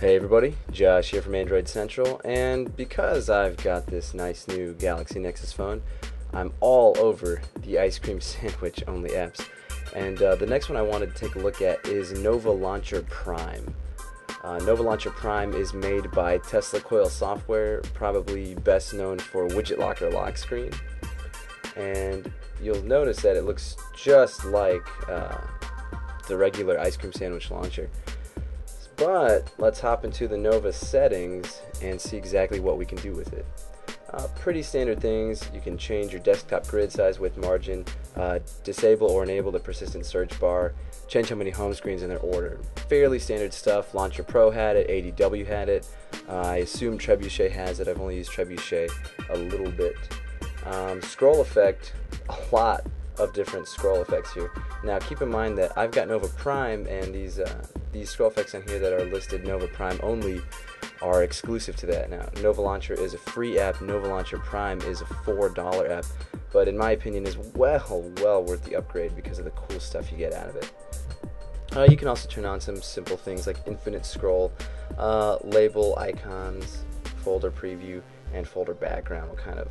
Hey everybody, Josh here from Android Central, and because I've got this nice new Galaxy Nexus phone, I'm all over the ice cream sandwich only apps. And the next one I wanted to take a look at is Nova Launcher Prime. Nova Launcher Prime is made by Tesla Coil Software, probably best known for Widget Locker lock screen. And you'll notice that it looks just like the regular ice cream sandwich launcher. But let's hop into the Nova settings and see exactly what we can do with it. Pretty standard things. You can change your desktop grid size, width, margin, disable or enable the persistent search bar, change how many home screens in their order. Fairly standard stuff. Launcher Pro had it, ADW had it. I assume Trebuchet has it. I've only used Trebuchet a little bit. Scroll effect, a lot of different scroll effects here. Now keep in mind that I've got Nova Prime, and these scroll effects on here that are listed Nova Prime only are exclusive to that. Now Nova Launcher is a free app, Nova Launcher Prime is a $4 app, but in my opinion is well worth the upgrade because of the cool stuff you get out of it. You can also turn on some simple things like infinite scroll, label icons, folder preview, and folder background, what kind of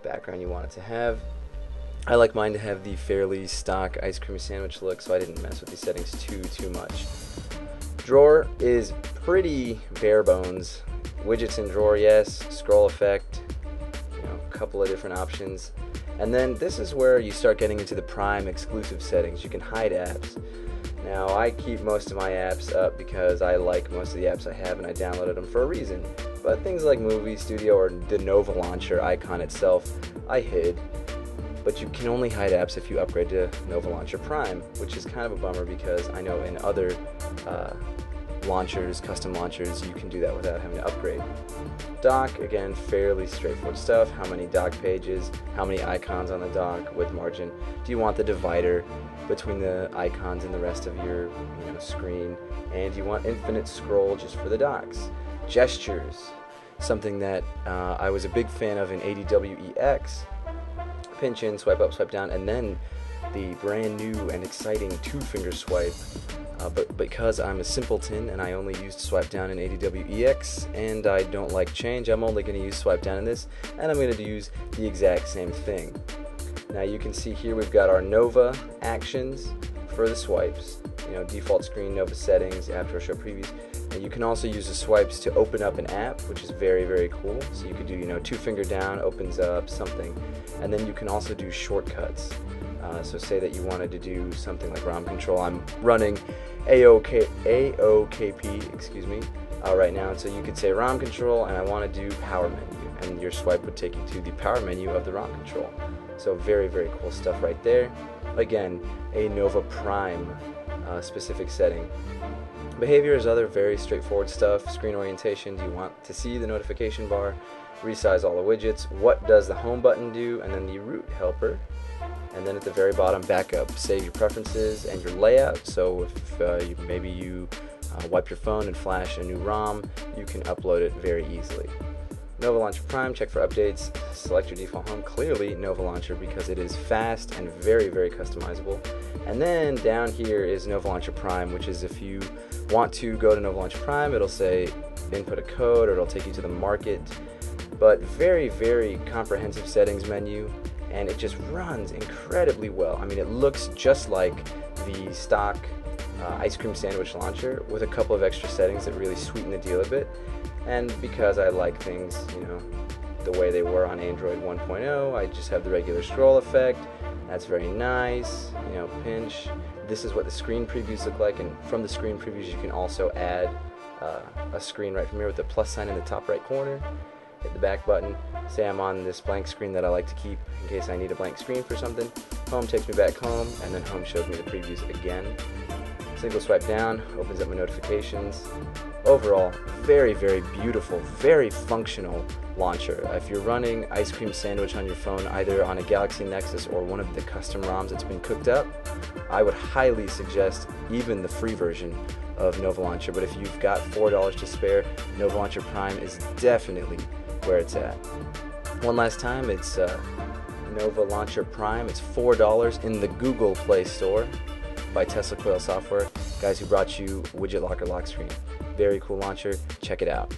background you want it to have. I like mine to have the fairly stock ice cream sandwich look, so I didn't mess with these settings too much. Drawer is pretty bare bones. Widgets in drawer, yes. Scroll effect, a couple of different options. And then this is where you start getting into the Prime exclusive settings. You can hide apps. Now I keep most of my apps up because I like most of the apps I have and I downloaded them for a reason. But things like Movie Studio or the Nova Launcher icon itself, I hid. But you can only hide apps if you upgrade to Nova Launcher Prime, which is kind of a bummer because I know in other launchers, custom launchers, you can do that without having to upgrade. Dock, again, fairly straightforward stuff. How many dock pages, how many icons on the dock, width, margin. Do you want the divider between the icons and the rest of your screen? And do you want infinite scroll just for the docks? Gestures, something that I was a big fan of in ADWEX. Pinch in, swipe up, swipe down, and then the brand new and exciting two-finger swipe. But because I'm a simpleton and I only used swipe down in ADWEX and I don't like change, I'm only going to use swipe down in this, and I'm going to use the exact same thing. Now you can see here we've got our Nova actions for the swipes. Default screen, Nova settings, after show previews. And you can also use the swipes to open up an app, which is very cool. So you could do, two-finger down opens up something, and then you can also do shortcuts. So say that you wanted to do something like ROM control. I'm running AOKP, right now, and so you could say ROM control, and I want to do power menu, and your swipe would take you to the power menu of the ROM control. So very cool stuff right there. Again, a Nova Prime specific setting. Behavior is other very straightforward stuff. Screen orientation, do you want to see the notification bar? Resize all the widgets. What does the home button do? And then the root helper. And then at the very bottom, backup. Save your preferences and your layout. So if maybe you wipe your phone and flash a new ROM, you can upload it very easily. Nova Launcher Prime, check for updates, select your default home, clearly Nova Launcher because it is fast and very customizable. And then down here is Nova Launcher Prime, which is if you want to go to Nova Launcher Prime, it'll say input a code or it'll take you to the market. But very comprehensive settings menu, and it just runs incredibly well. I mean, it looks just like the stock ice cream sandwich launcher with a couple of extra settings that really sweeten the deal a bit. And because I like things, the way they were on Android 1.0, I just have the regular scroll effect. That's very nice. Pinch. This is what the screen previews look like, and from the screen previews you can also add a screen right from here with the plus sign in the top right corner. Hit the back button. Say I'm on this blank screen that I like to keep in case I need a blank screen for something. Home takes me back home, and then home shows me the previews again. Single swipe down opens up my notifications. Overall, very beautiful, very functional launcher. If you're running ice cream sandwich on your phone, either on a Galaxy Nexus or one of the custom ROMs that's been cooked up, I would highly suggest even the free version of Nova Launcher. But if you've got $4 to spare, Nova Launcher Prime is definitely where it's at. One last time, it's Nova Launcher Prime. It's $4 in the Google Play Store by Tesla Coil Software. guys who brought you Widget Locker Lock Screen. Very cool launcher. Check it out.